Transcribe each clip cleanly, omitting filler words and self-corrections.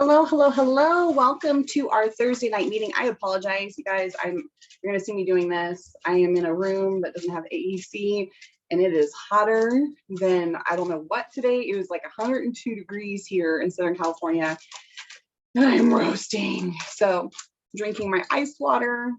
Hello, hello, hello. Welcome to our Thursday night meeting. I apologize, you guys. You're gonna see me doing this. I am in a room that doesn't have AEC and it is hotter than I don't know what today. It was like 102 degrees here in Southern California and I am roasting. So drinking my ice water.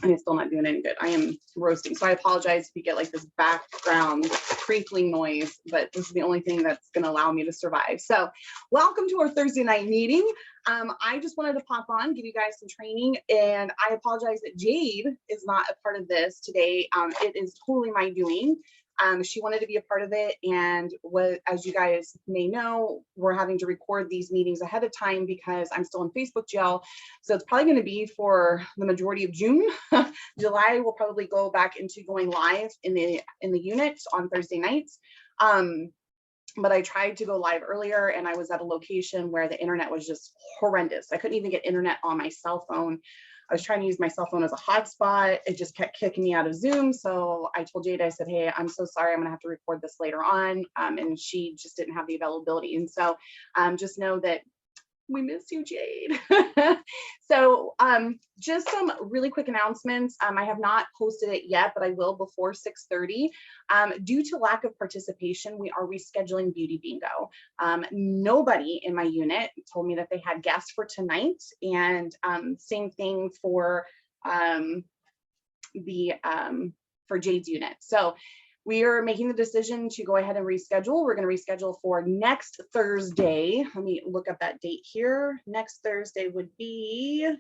And it's still not doing any good. I am roasting. So I apologize if you get like this background crinkling noise, but this is the only thing that's going to allow me to survive. So welcome to our Thursday night meeting. I just wanted to pop on, give you guys some training, and I apologize that Jade is not a part of this today. It is totally my doing. She wanted to be a part of it, and as you guys may know, we're having to record these meetings ahead of time because I'm still in Facebook jail. So it's probably going to be for the majority of June. July will probably go back into going live in the unit on Thursday nights. But I tried to go live earlier and I was at a location where the internet was just horrendous. I couldn't even get internet on my cell phone. I was trying to use my cell phone as a hotspot. It just kept kicking me out of Zoom. So I told Jade, I said, hey, I'm so sorry. I'm gonna have to record this later on. And she just didn't have the availability. And so just know that we miss you, Jade. So just some really quick announcements. I have not posted it yet, but I will before 6:30. Due to lack of participation, we are rescheduling Beauty Bingo. Nobody in my unit told me that they had guests for tonight, and same thing for Jade's unit. So we are making the decision to go ahead and reschedule. We're going to reschedule for next Thursday. Let me look up that date here. Next Thursday would be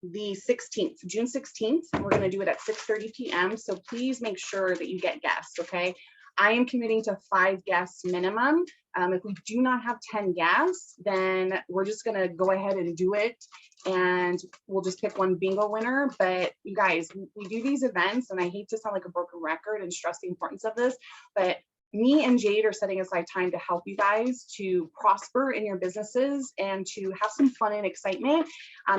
the 16th, June 16th. We're going to do it at 6:30 p.m. So please make sure that you get guests, okay? I am committing to 5 guests minimum. If we do not have 10 guests, then we're just going to go ahead and do it, and we'll just pick one bingo winner. But you guys, we do these events, and I hate to sound like a broken record and stress the importance of this, but me and Jade are setting aside time to help you guys to prosper in your businesses and to have some fun and excitement.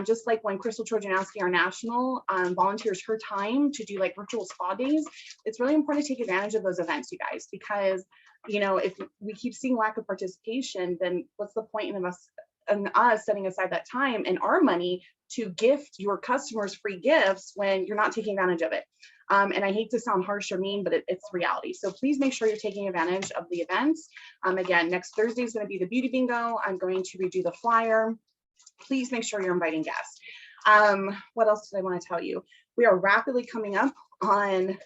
Just like when Crystal Trojanowski, our national, volunteers her time to do like virtual spa days, it's really important to take advantage of those events, you guys, because you know, if we keep seeing lack of participation, then what's the point in us setting aside that time and our money to gift your customers free gifts when you're not taking advantage of it? And I hate to sound harsh or mean, but it's reality. So please make sure you're taking advantage of the events. Again, next Thursday is going to be the Beauty Bingo. I'm going to redo the flyer. Please make sure you're inviting guests. What else did I want to tell you? We are rapidly coming up on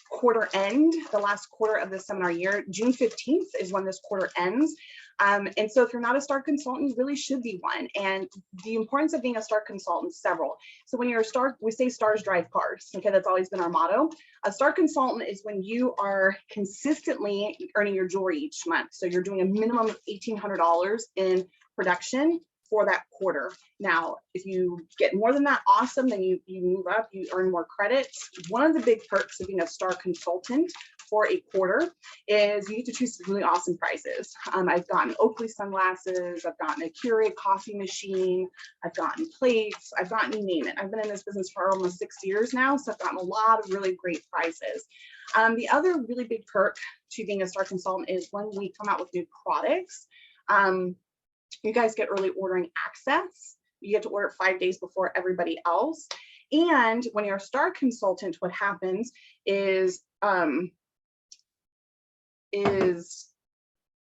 quarter end, the last quarter of the seminar year. June 15th is when this quarter ends. And so if you're not a STAR consultant, you really should be one. And the importance of being a STAR consultant, several. So when you're a STAR, we say stars drive cars. Okay, that's always been our motto. A STAR consultant is when you are consistently earning your jewelry each month. So you're doing a minimum of $1,800 in production for that quarter. Now, if you get more than that, awesome, then you move up, you earn more credits. One of the big perks of being a STAR consultant for a quarter is you get to choose some really awesome prizes. I've gotten Oakley sunglasses, I've gotten a Keurig coffee machine, I've gotten plates, I've gotten, you name it. I've been in this business for almost 6 years now, so I've gotten a lot of really great prizes. The other really big perk to being a STAR consultant is when we come out with new products, you guys get early ordering access. You get to order 5 days before everybody else. And when you're a STAR consultant, what happens is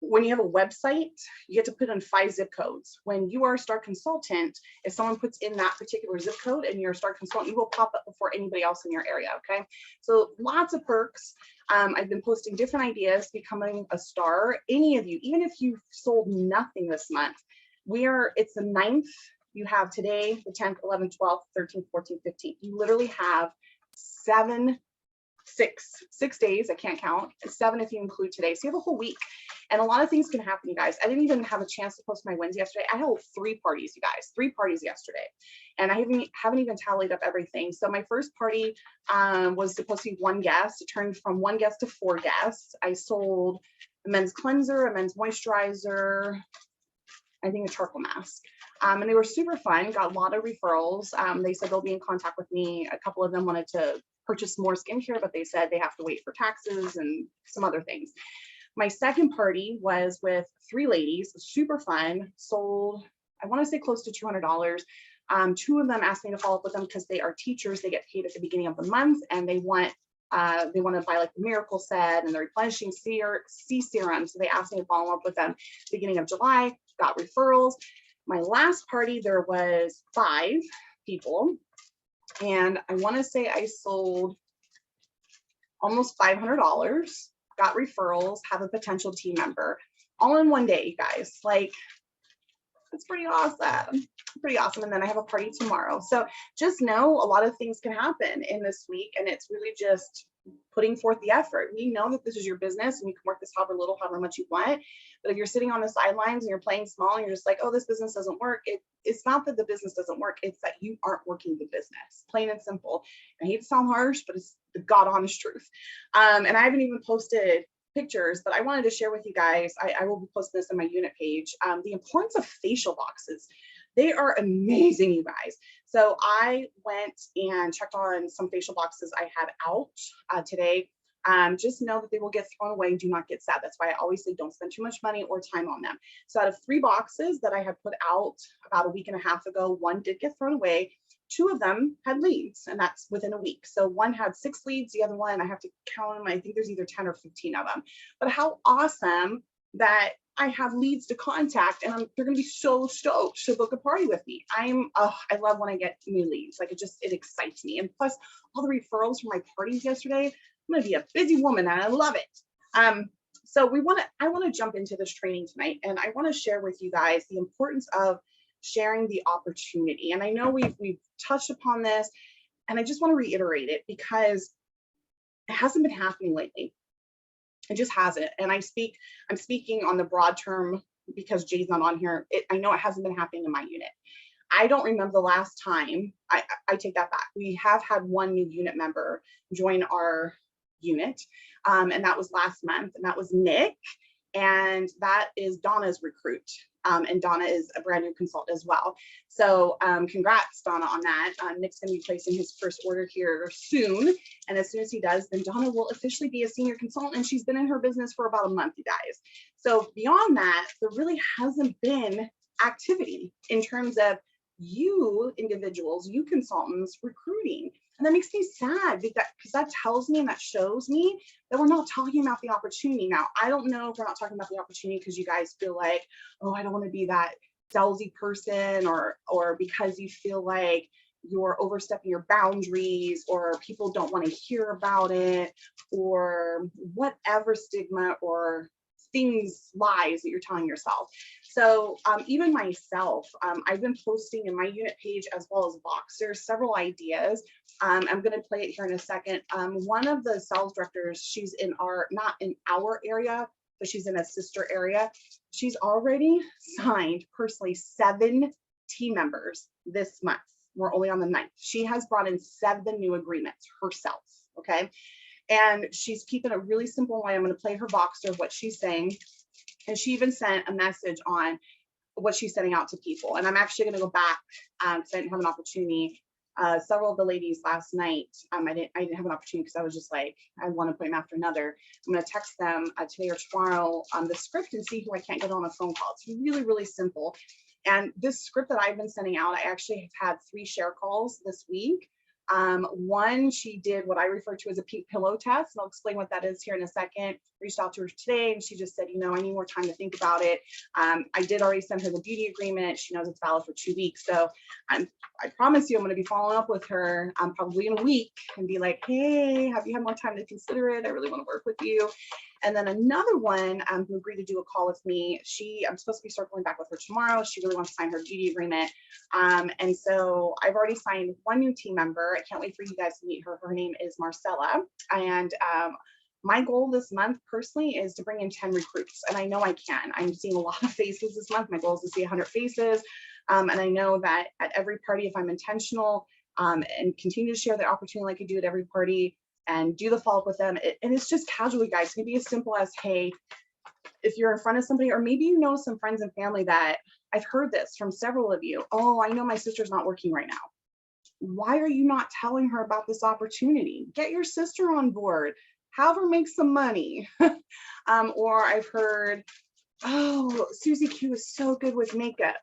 when you have a website, you get to put in 5 zip codes. When you are a STAR consultant, if someone puts in that particular zip code and you're a STAR consultant, you will pop up before anybody else in your area, okay? So lots of perks. I've been posting different ideas, becoming a STAR. Any of you, even if you've sold nothing this month, it's the 9th. You have today, the 10th, 11th, 12th, 13th, 14th, 15th. You literally have 6 days. I can't count. 7 if you include today. So you have a whole week. And a lot of things can happen, you guys. I didn't even have a chance to post my wins yesterday. I held 3 parties, you guys, 3 parties yesterday. And I haven't even tallied up everything. So my first party was supposed to be 1 guest. It turned from 1 guest to 4 guests. I sold a men's cleanser, a men's moisturizer, I think a charcoal mask. And they were super fun, got a lot of referrals. They said they'll be in contact with me. A couple of them wanted to purchase more skincare, but they said they have to wait for taxes and some other things. My second party was with 3 ladies, super fun, sold, I want to say close to $200. 2 of them asked me to follow up with them because they are teachers. They get paid at the beginning of the month, and they want to buy like the miracle set and the replenishing C serum. So they asked me to follow up with them beginning of July, got referrals. My last party, there was 5 people, and I want to say I sold almost $500, got referrals, have a potential team member, all in one day, you guys. Like, it's pretty awesome. Pretty awesome. And then I have a party tomorrow. So just know a lot of things can happen in this week, and it's really just putting forth the effort. We know that this is your business and you can work this however little, however much you want. But if you're sitting on the sidelines and you're playing small and you're just like, oh, this business doesn't work, it's not that the business doesn't work, it's that you aren't working the business, plain and simple. I hate to sound harsh, but it's the God honest truth. And I haven't even posted pictures, but I wanted to share with you guys, I will be posting this on my unit page, the importance of facial boxes. They are amazing, you guys. So I went and checked on some facial boxes I had out today. Just know that they will get thrown away. Do not get sad. That's why I always say don't spend too much money or time on them. So out of 3 boxes that I had put out about a week and a half ago, 1 did get thrown away. 2 of them had leads, and that's within a week. So 1 had 6 leads, the other one, I have to count them, I think there's either 10 or 15 of them. But how awesome that I have leads to contact, and they're gonna be so stoked to book a party with me. I love when I get new leads. Like, it excites me. And plus all the referrals from my parties yesterday, I'm gonna be a busy woman and I love it. So I wanna jump into this training tonight, and I wanna share with you guys the importance of sharing the opportunity. And I know we've touched upon this, and I just want to reiterate it because it hasn't been happening lately. It just hasn't. And I'm speaking on the broad term because Jay's not on here. I know it hasn't been happening in my unit. I don't remember the last time. I take that back. We have had 1 new unit member join our unit, and that was last month, and that was Nick, and that is Donna's recruit. And Donna is a brand new consultant as well. So congrats, Donna, on that. Nick's going to be placing his first order here soon. And as soon as he does, then Donna will officially be a senior consultant. And she's been in her business for about a month, you guys. So beyond that, there really hasn't been activity in terms of you individuals, you consultants recruiting. And that makes me sad because that tells me and that shows me that we're not talking about the opportunity. Now, I don't know if we're not talking about the opportunity because you guys feel like, oh, I don't want to be that salesy person, or because you feel like you're overstepping your boundaries, or people don't want to hear about it, or whatever stigma or lies that you're telling yourself. So even myself, I've been posting in my unit page as well as Voxer several ideas. I'm going to play it here in a second. One of the sales directors, she's not in our area, but she's in a sister area. She's already signed personally 7 team members this month. We're only on the 9th. She has brought in 7 new agreements herself. Okay. And she's keeping it really simple way. I'm going to play her Voxer of what she's saying. And she even sent a message on what she's sending out to people. And I'm actually going to go back because I didn't have an opportunity. Several of the ladies last night, I didn't have an opportunity because I was just like, I want to put them after another. I'm going to text them today or tomorrow the script and see who I can't get on a phone call. It's really, really simple. And this script that I've been sending out, I actually have had 3 share calls this week. One, she did what I refer to as a pink pillow test, and I'll explain what that is here in a second. Reached out to her today, and she just said, I need more time to think about it. I did already send her the beauty agreement. She knows it's valid for 2 weeks. So I promise you, I'm going to be following up with her probably in a week and be like, hey, have you had more time to consider it? I really want to work with you. And then another one who agreed to do a call with me, I'm supposed to be circling back with her tomorrow. She really wants to sign her beauty agreement. And so I've already signed 1 new team member. I can't wait for you guys to meet her. Her name is Marcella. And my goal this month personally is to bring in 10 recruits. And I know I can. I'm seeing a lot of faces this month. My goal is to see 100 faces. And I know that at every party, if I'm intentional and continue to share the opportunity like I do at every party, and do the follow-up with them. And it's just casual, guys. It can be as simple as, hey, if you're in front of somebody, or maybe you know some friends and family that I've heard this from several of you. Oh, I know my sister's not working right now. Why are you not telling her about this opportunity? Get your sister on board. have her make some money. Or I've heard, oh, Susie Q is so good with makeup.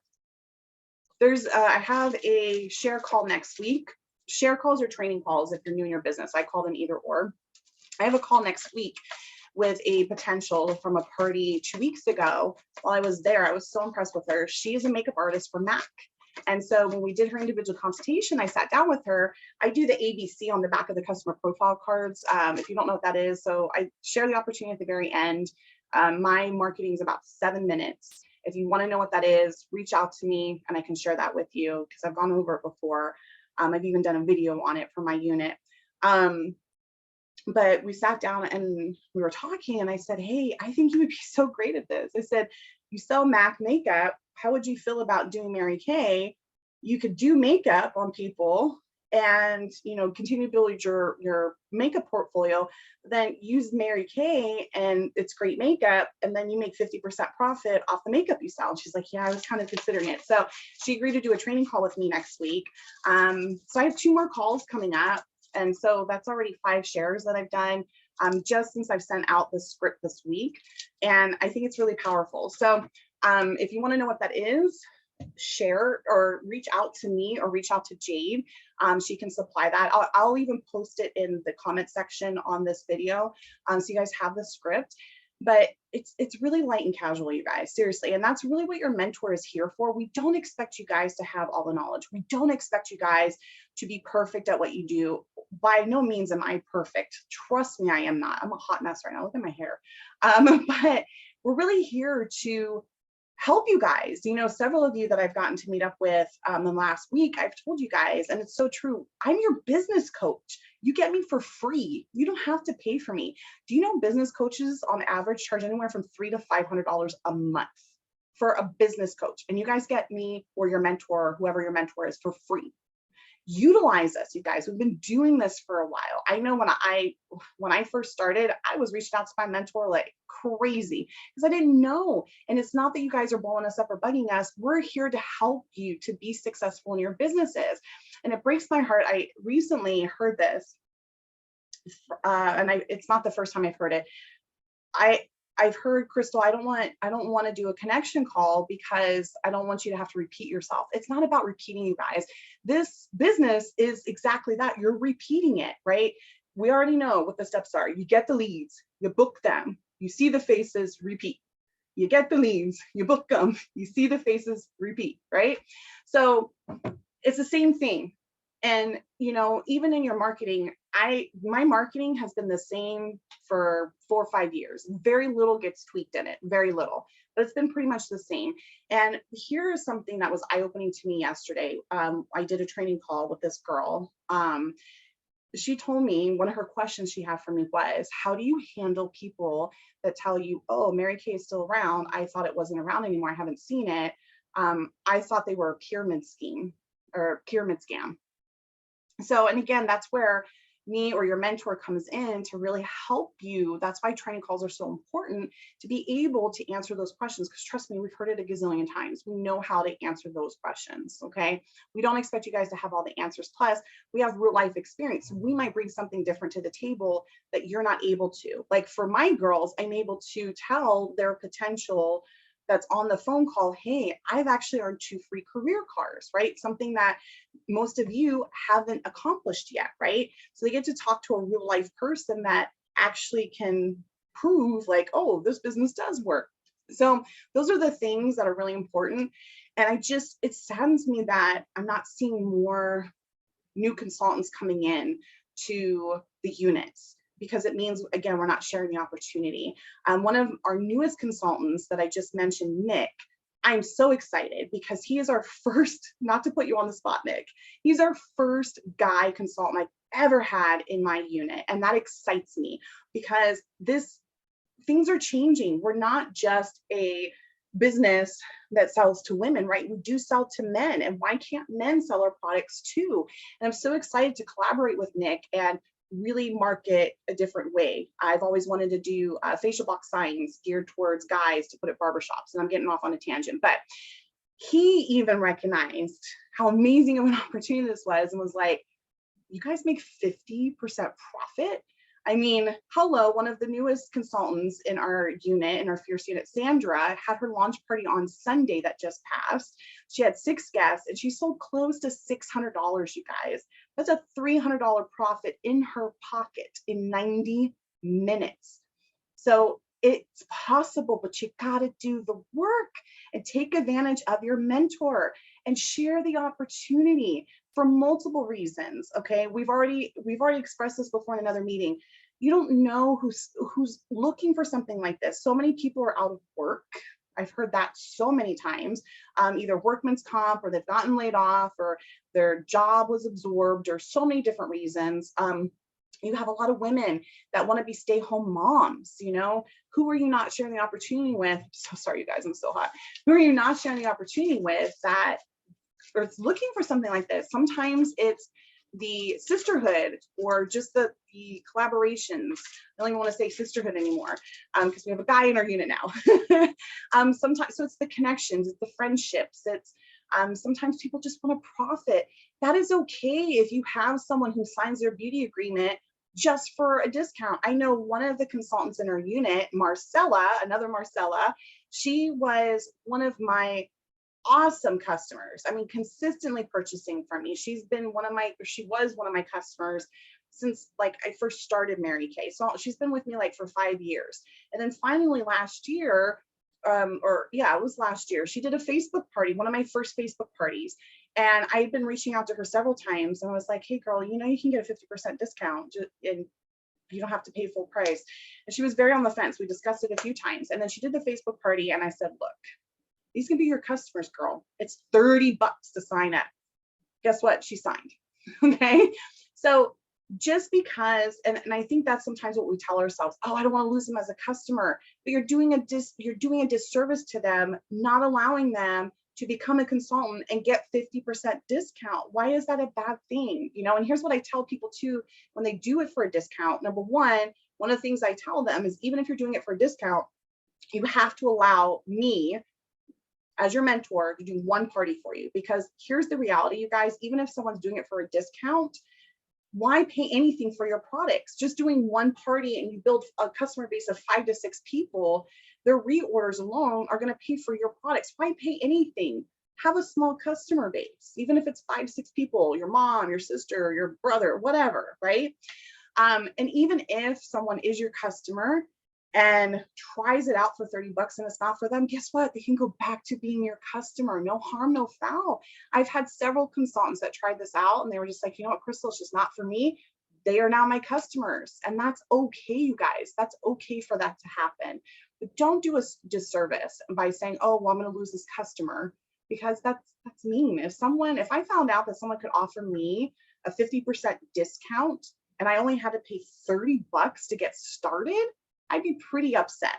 I have a share call next week. Share calls or training calls if you're new in your business. I call them either or. I have a call next week with a potential from a party 2 weeks ago. While I was there, I was so impressed with her. She is a makeup artist for MAC. And so when we did her individual consultation, I sat down with her. I do the ABC on the back of the customer profile cards. If you don't know what that is, so I share the opportunity at the very end. My marketing is about 7 minutes. If you want to know what that is, reach out to me and I can share that with you because I've gone over it before. I've even done a video on it for my unit. But we sat down and we were talking and I said, hey, I think you would be so great at this. I said, you sell MAC makeup. How would you feel about doing Mary Kay? You could do makeup on people and, continue to build your makeup portfolio, then use Mary Kay and it's great makeup. And then you make 50% profit off the makeup you sell. And she's like, yeah, I was kind of considering it. So she agreed to do a training call with me next week. So I have 2 more calls coming up. And so that's already 5 shares that I've done just since I've sent out the script this week. And I think it's really powerful. So if you want to know what that is, share or reach out to me or reach out to Jade. She can supply that. I'll even post it in the comment section on this video so you guys have the script. But it's really light and casual, you guys, seriously. And that's really what your mentor is here for. We don't expect you guys to have all the knowledge. We don't expect you guys to be perfect at what you do. By no means am I perfect. Trust me, I am not. I'm a hot mess right now. Look at my hair. But we're really here to help you guys. Several of you that I've gotten to meet up with in the last week, I've told you guys, and it's so true, I'm your business coach. You get me for free. You don't have to pay for me. Do you know business coaches on average charge anywhere from $300 to $500 a month for a business coach? And you guys get me or your mentor, whoever your mentor is, for free. Utilize us, you guys. We've been doing this for a while. I know when I first started, I was reaching out to my mentor like crazy because I didn't know. And it's not that you guys are blowing us up or bugging us. We're here to help you to be successful in your businesses. And it breaks my heart. I recently heard this, and it's not the first time I've heard it. I've heard, Crystal, I don't want to do a connection call because I don't want you to have to repeat yourself. It's not about repeating, you guys. This business is exactly that. You're repeating it, right? We already know what the steps are. You get the leads, you book them, you see the faces, repeat. You get the leads, you book them, you see the faces, repeat, right? So it's the same thing. And, even in your marketing, my marketing has been the same for 4 or 5 years. Very little gets tweaked in it, very little, but it's been pretty much the same. And here is something that was eye-opening to me yesterday. I did a training call with this girl. She told me one of her questions she had for me was, how do you handle people that tell you, oh, Mary Kay is still around. I thought it wasn't around anymore. I haven't seen it. I thought they were a pyramid scheme or pyramid scam. So, and again, that's where me or your mentor comes in to really help you. That's why training calls are so important, to be able to answer those questions. Because trust me, we've heard it a gazillion times. We know how to answer those questions, okay? We don't expect you guys to have all the answers. Plus, we have real life experience. We might bring something different to the table that you're not able to. Like for my girls, I'm able to tell their potential that's on the phone call, hey, I've actually earned 2 free career cars, right? Something that most of you haven't accomplished yet, right? So they get to talk to a real life person that actually can prove like, oh, this business does work. So those are the things that are really important. And it saddens me that I'm not seeing more new consultants coming in to the units, because it means, again, we're not sharing the opportunity. One of our newest consultants that I just mentioned, Nick, I'm so excited because he is our first, not to put you on the spot, Nick, he's our first guy consultant I've ever had in my unit. And that excites me because things are changing. We're not just a business that sells to women, right? We do sell to men. And why can't men sell our products too? And I'm so excited to collaborate with Nick and really market a different way. I've always wanted to do facial box signs geared towards guys to put at barbershops, and I'm getting off on a tangent, but he even recognized how amazing of an opportunity this was and was like, you guys make 50% profit? I mean, hello, one of the newest consultants in our unit, in our Fierce unit, Sandra, had her launch party on Sunday that just passed. She had 6 guests and she sold close to $600, you guys. That's a $300 profit in her pocket in 90 minutes. So it's possible, but you got to do the work and take advantage of your mentor and share the opportunity for multiple reasons. Okay, we've already expressed this before in another meeting. You don't know who's looking for something like this. So many people are out of work. I've heard that so many times, either workman's comp, or they've gotten laid off, or their job was absorbed, or so many different reasons. You have a lot of women that want to be stay-home moms. You know, who are you not sharing the opportunity with? I'm so sorry, you guys, I'm so hot. Who are you not sharing the opportunity with that, or it's looking for something like this? Sometimes it's the sisterhood, or just the collaborations. I don't even want to say sisterhood anymore, because we have a guy in our unit now. Sometimes, so it's the connections, it's the friendships, it's sometimes people just want to profit. That is okay if you have someone who signs their beauty agreement just for a discount. I know one of the consultants in our unit, Marcella, another Marcella, she was one of my awesome customers. I mean, consistently purchasing from me. She was one of my customers since like I first started Mary Kay. So she's been with me like for 5 years. And then finally last year, it was last year, she did a Facebook party, one of my first Facebook parties. And I've been reaching out to her several times and I was like, hey girl, you know, you can get a 50% discount and you don't have to pay full price. And she was very on the fence. We discussed it a few times. And then she did the Facebook party and I said, look, these can be your customers, girl. It's $30 to sign up. Guess what? She signed. Okay. So just because, and I think that's sometimes what we tell ourselves, oh, I don't want to lose them as a customer, but you're doing a disservice to them, not allowing them to become a consultant and get 50% discount. Why is that a bad thing? You know, and here's what I tell people too, when they do it for a discount. Number one of the things I tell them is, even if you're doing it for a discount, you have to allow me as your mentor to do one party for you. Because here's the reality, you guys, even if someone's doing it for a discount, why pay anything for your products? Just doing one party and you build a customer base of 5 to 6 people, their reorders alone are going to pay for your products. Why pay anything? Have a small customer base, even if it's 5 to 6 people, your mom, your sister, your brother, whatever, right? And even if someone is your customer and tries it out for $30 and it's not for them, guess what? They can go back to being your customer. No harm, no foul. I've had several consultants that tried this out and they were just like, you know what, Crystal, it's just not for me. They are now my customers. And that's okay, you guys. That's okay for that to happen. But don't do a disservice by saying, oh, well, I'm going to lose this customer, because that's mean. If I found out that someone could offer me a 50% discount and I only had to pay $30 to get started, I'd be pretty upset.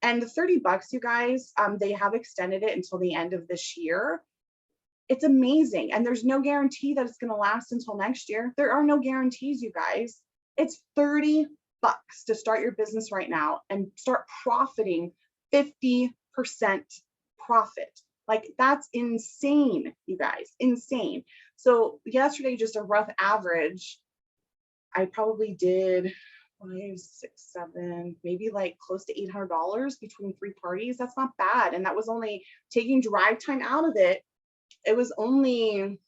And the $30, you guys, they have extended it until the end of this year. It's amazing. And there's no guarantee that it's going to last until next year. There are no guarantees, you guys. It's $30 to start your business right now and start profiting 50% profit. Like, that's insane, you guys, insane. So yesterday, just a rough average, I probably did 5, 6, 7, maybe like close to $800 between 3 parties. That's not bad. And that was only taking drive time out of it. It was only,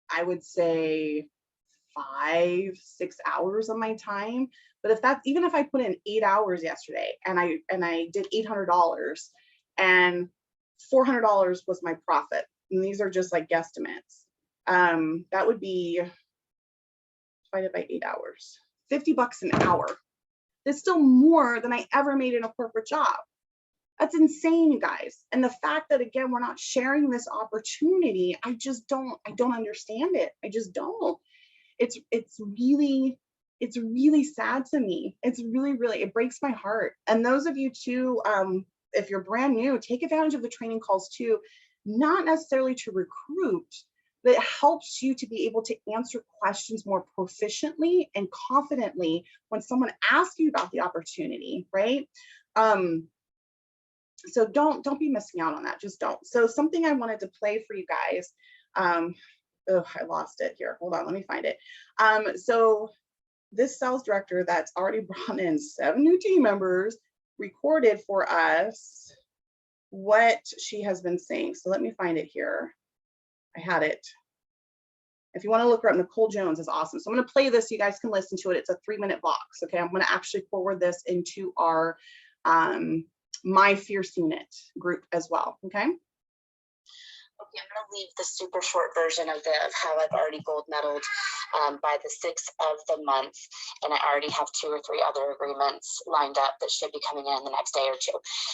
I would say, 5, 6 hours of my time. But even if I put in 8 hours yesterday and I did $800 and $400 was my profit, and these are just like guesstimates, that would be divided by 8 hours, $50 an hour. That's still more than I ever made in a corporate job. That's insane, you guys. And the fact that, again, we're not sharing this opportunity, I don't understand it. I just don't. It's really sad to me. It's really, it breaks my heart. And those of you too, if you're brand new, take advantage of the training calls too, not necessarily to recruit, but it helps you to be able to answer questions more proficiently and confidently when someone asks you about the opportunity, right? So don't be missing out on that. Just don't. So something I wanted to play for you guys. Oh, I lost it here. Hold on, let me find it. So this sales director that's already brought in 7 new team members recorded for us what she has been saying. So let me find it here. I had it. If you want to look her up, Nicole Jones is awesome. So I'm going to play this. You guys can listen to it. It's a 3-minute box. Okay. I'm going to actually forward this into our My Fierce Unit group as well. Okay. Okay, I'm going to leave the super short version of how I've already gold medaled by the 6th of the month. And I already have 2 or 3 other agreements lined up that should be coming in the next day or 2.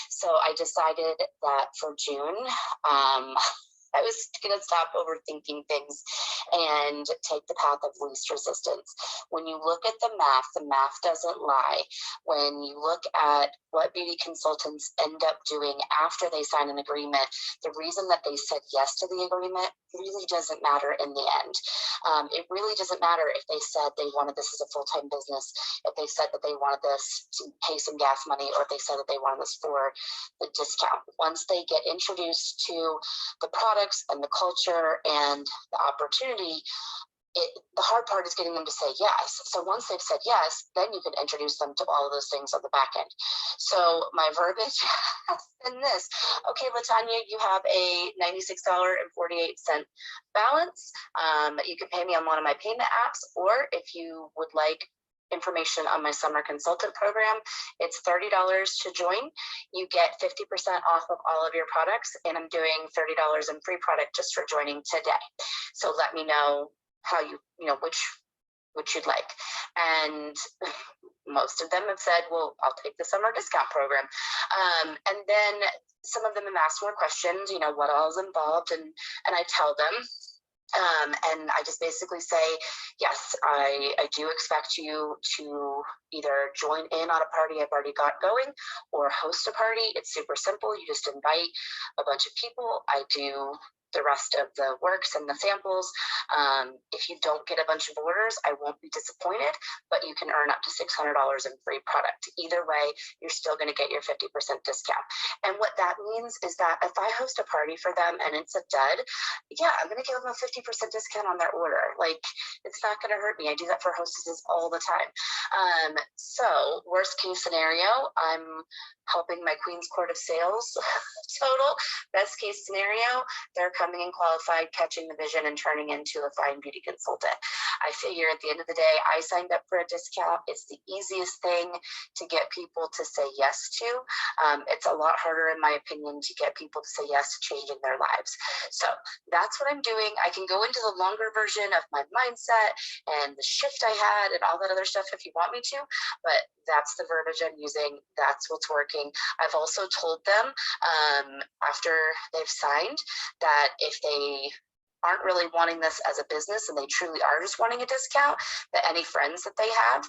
So I decided that for June, I was going to stop overthinking things and take the path of least resistance. When you look at the math doesn't lie. When you look at what beauty consultants end up doing after they sign an agreement, the reason that they said yes to the agreement really doesn't matter in the end. It really doesn't matter if they said they wanted this as a full-time business, if they said that they wanted this to pay some gas money, or if they said that they wanted this for the discount. Once they get introduced to the products and the culture and the opportunity, the hard part is getting them to say yes. So once they've said yes, then you can introduce them to all of those things on the back end. So my verbiage has been this. Okay, Latanya, you have a $96.48 balance. You can pay me on one of my payment apps, or if you would like information on my summer consultant program, it's $30 to join. You get 50% off of all of your products, and I'm doing $30 in free product just for joining today. So let me know how which you'd like. And most of them have said, well, I'll take the summer discount program. And then some of them have asked more questions, what all is involved, and I tell them. And I just basically say, yes, I do expect you to either join in on a party I've already got going, or host a party. It's super simple. You just invite a bunch of people. I do the rest of the works and the samples. If you don't get a bunch of orders, I won't be disappointed, but you can earn up to $600 in free product. Either way, you're still going to get your 50% discount. And what that means is that if I host a party for them and it's a dud, yeah, I'm going to give them a 50% discount on their order. Like, it's not going to hurt me. I do that for hostesses all the time. So worst case scenario, I'm helping my Queen's Court of Sales total. Best case scenario, they're coming in qualified, catching the vision, and turning into a fine beauty consultant. I figure at the end of the day, I signed up for a discount. It's the easiest thing to get people to say yes to. It's a lot harder, in my opinion, to get people to say yes to changing their lives. So that's what I'm doing. I can go into the longer version of my mindset and the shift I had and all that other stuff if you want me to, but that's the verbiage I'm using. That's what's working. I've also told them after they've signed that if they aren't really wanting this as a business and they truly are just wanting a discount, that any friends that they have,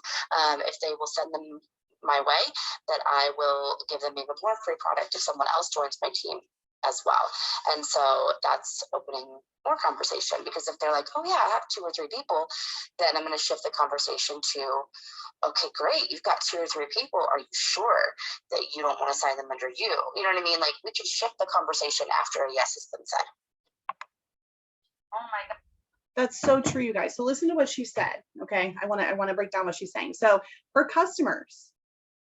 if they will send them my way, that I will give them even more free product if someone else joins my team as well. And so that's opening more conversation, because if they're like, oh yeah, I have 2 or 3 people, then I'm going to shift the conversation to, okay, great, you've got 2 or 3 people. Are you sure that you don't want to sign them under you? You know what I mean? Like, we can shift the conversation after a yes has been said. Oh my God. That's so true, you guys. So listen to what she said. Okay. I want to break down what she's saying. So her customers,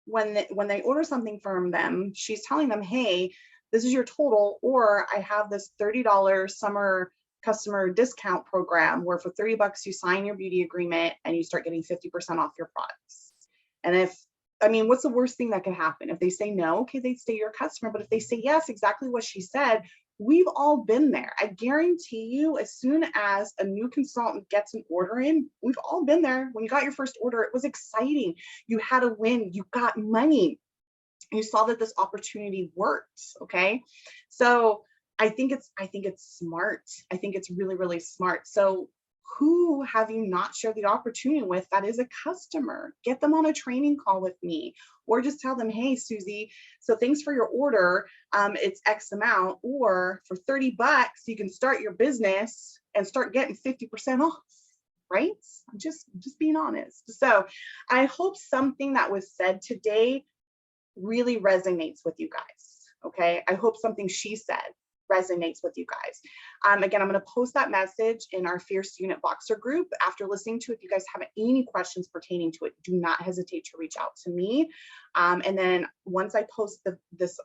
when they order something from them, she's telling them, hey, this is your total, or I have this $30 summer customer discount program where for $30 you sign your beauty agreement and you start getting 50% off your products. And what's the worst thing that could happen? If they say no, okay, they stay your customer. But if they say yes, exactly what she said, we've all been there. I guarantee you, as soon as a new consultant gets an order in, we've all been there. When you got your first order, it was exciting. You had a win, you got money. You saw that this opportunity worked. Okay. So I think it's smart. I think it's really, really smart. So who have you not shared the opportunity with that is a customer? Get them on a training call with me, or just tell them, hey, Susie, so thanks for your order. It's X amount, or for $30, you can start your business and start getting 50% off. Right? I'm just being honest. So I hope something that was said today really resonates with you guys. Okay. I hope something she said resonates with you guys. Again, I'm going to post that message in our Fierce Unit Voxer group. After listening to it, if you guys have any questions pertaining to it, do not hesitate to reach out to me. And then once I post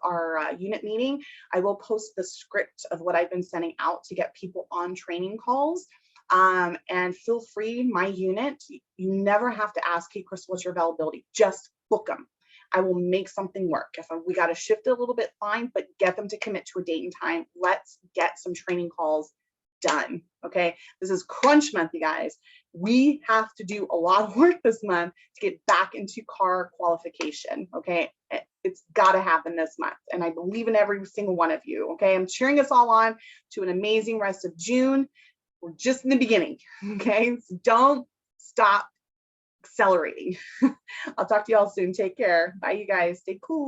our unit meeting, I will post the script of what I've been sending out to get people on training calls. And feel free, my unit, you never have to ask, hey, Crystal, what's your availability? Just book them. I will make something work. If we got to shift it a little bit, fine, but get them to commit to a date and time. Let's get some training calls done. Okay. This is crunch month, you guys. We have to do a lot of work this month to get back into car qualification. Okay. It's got to happen this month. And I believe in every single one of you. Okay. I'm cheering us all on to an amazing rest of June. We're just in the beginning. Okay. So don't stop accelerating. I'll talk to you all soon. Take care. Bye, you guys. Stay cool.